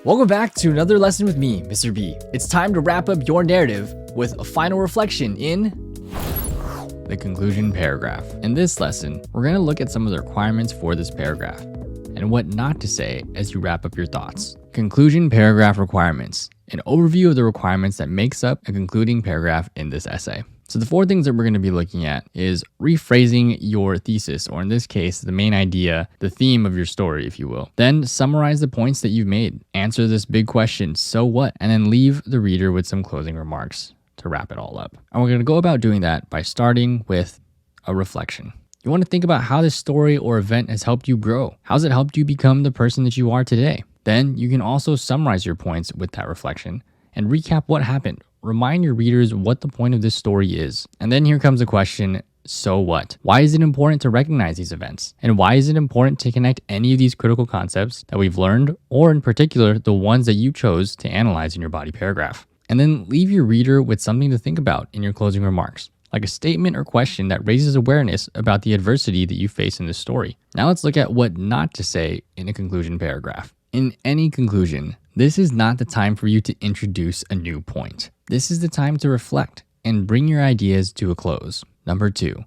Welcome back to another lesson with me, Mr. B. It's time to wrap up your narrative with a final reflection in the conclusion paragraph. In this lesson, we're going to look at some of the requirements for this paragraph and what not to say as you wrap up your thoughts. Conclusion paragraph requirements. An overview of the requirements that makes up a concluding paragraph in this essay. So the 4 things that we're going to be looking at is rephrasing your thesis, or in this case, the main idea, the theme of your story, if you will. Then summarize the points that you've made. Answer this big question, so what? And then leave the reader with some closing remarks to wrap it all up. And we're going to go about doing that by starting with a reflection. You want to think about how this story or event has helped you grow. How's it helped you become the person that you are today? Then you can also summarize your points with that reflection and recap what happened. Remind your readers what the point of this story is. And then here comes a question, so what? Why is it important to recognize these events? And why is it important to connect any of these critical concepts that we've learned, or in particular, the ones that you chose to analyze in your body paragraph? And then leave your reader with something to think about in your closing remarks, like a statement or question that raises awareness about the adversity that you face in this story. Now let's look at what not to say in a conclusion paragraph. In any conclusion, this is not the time for you to introduce a new point. This is the time to reflect and bring your ideas to a close. Number 2,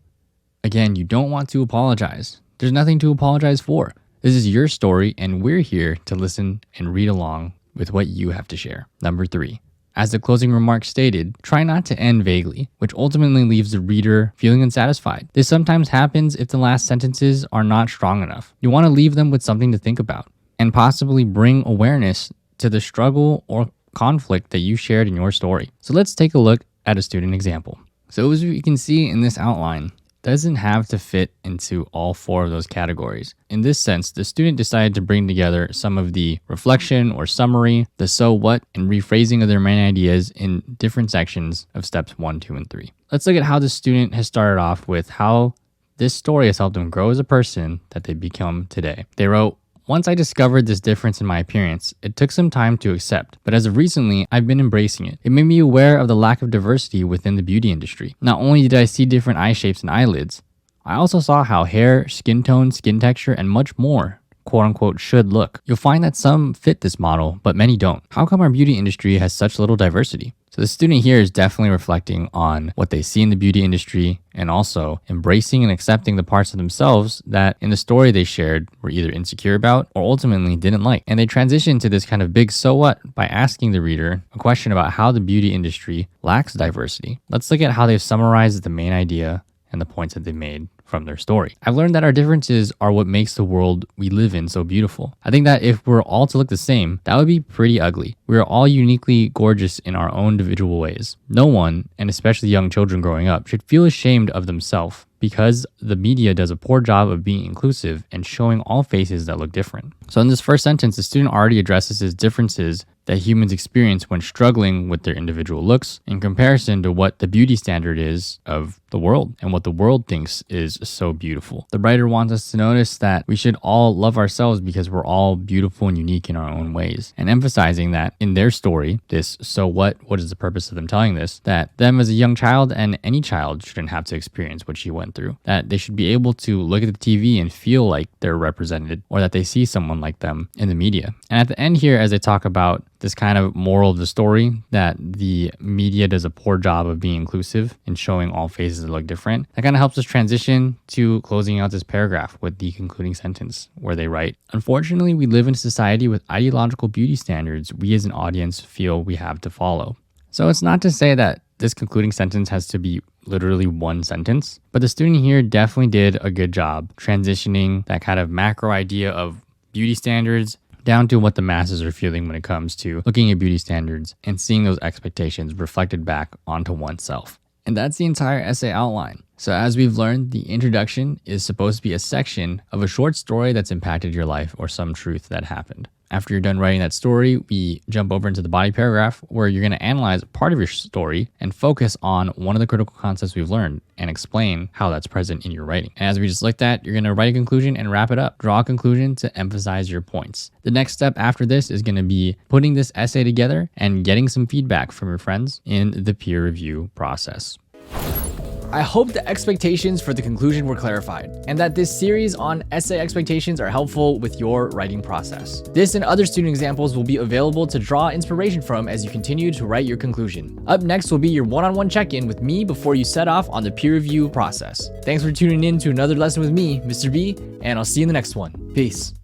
again, you don't want to apologize. There's nothing to apologize for. This is your story and we're here to listen and read along with what you have to share. Number 3, as the closing remarks stated, try not to end vaguely, which ultimately leaves the reader feeling unsatisfied. This sometimes happens if the last sentences are not strong enough. You want to leave them with something to think about and possibly bring awareness to the struggle or conflict that you shared in your story. So let's take a look at a student example. So as you can see in this outline, it doesn't have to fit into all 4 of those categories. In this sense, the student decided to bring together some of the reflection or summary, the so what, and rephrasing of their main ideas in different sections of steps 1, 2, and 3. Let's look at how the student has started off with how this story has helped them grow as a person that they become today. They wrote, once I discovered this difference in my appearance, it took some time to accept, but as of recently, I've been embracing it. It made me aware of the lack of diversity within the beauty industry. Not only did I see different eye shapes and eyelids, I also saw how hair, skin tone, skin texture, and much more, quote unquote, should look. You'll find that some fit this model, but many don't. How come our beauty industry has such little diversity? So the student here is definitely reflecting on what they see in the beauty industry and also embracing and accepting the parts of themselves that in the story they shared were either insecure about or ultimately didn't like. And they transition to this kind of big so what by asking the reader a question about how the beauty industry lacks diversity. Let's look at how they've summarized the main idea and the points that they made from their story. I've learned that our differences are what makes the world we live in so beautiful. I think that if we're all to look the same, that would be pretty ugly. We are all uniquely gorgeous in our own individual ways. No one, and especially young children growing up, should feel ashamed of themselves because the media does a poor job of being inclusive and showing all faces that look different. So in this first sentence, the student already addresses his differences that humans experience when struggling with their individual looks in comparison to what the beauty standard is of the world and what the world thinks is so beautiful. The writer wants us to notice that we should all love ourselves because we're all beautiful and unique in our own ways, and emphasizing that in their story, this so what is the purpose of them telling this, that them as a young child and any child shouldn't have to experience what she went through, that they should be able to look at the TV and feel like they're represented or that they see someone like them in the media. And at the end here, as they talk about this kind of moral of the story, that the media does a poor job of being inclusive and showing all faces that look different, that kind of helps us transition to closing out this paragraph with the concluding sentence where they write, unfortunately, we live in a society with ideological beauty standards we as an audience feel we have to follow. So it's not to say that this concluding sentence has to be literally one sentence, but the student here definitely did a good job transitioning that kind of macro idea of beauty standards down to what the masses are feeling when it comes to looking at beauty standards and seeing those expectations reflected back onto oneself. And that's the entire essay outline. So as we've learned, the introduction is supposed to be a section of a short story that's impacted your life or some truth that happened. After you're done writing that story, we jump over into the body paragraph where you're going to analyze part of your story and focus on one of the critical concepts we've learned and explain how that's present in your writing. And as we just looked at, you're going to write a conclusion and wrap it up. Draw a conclusion to emphasize your points. The next step after this is going to be putting this essay together and getting some feedback from your friends in the peer review process. I hope the expectations for the conclusion were clarified, and that this series on essay expectations are helpful with your writing process. This and other student examples will be available to draw inspiration from as you continue to write your conclusion. Up next will be your one-on-one check-in with me before you set off on the peer review process. Thanks for tuning in to another lesson with me, Mr. B, and I'll see you in the next one. Peace.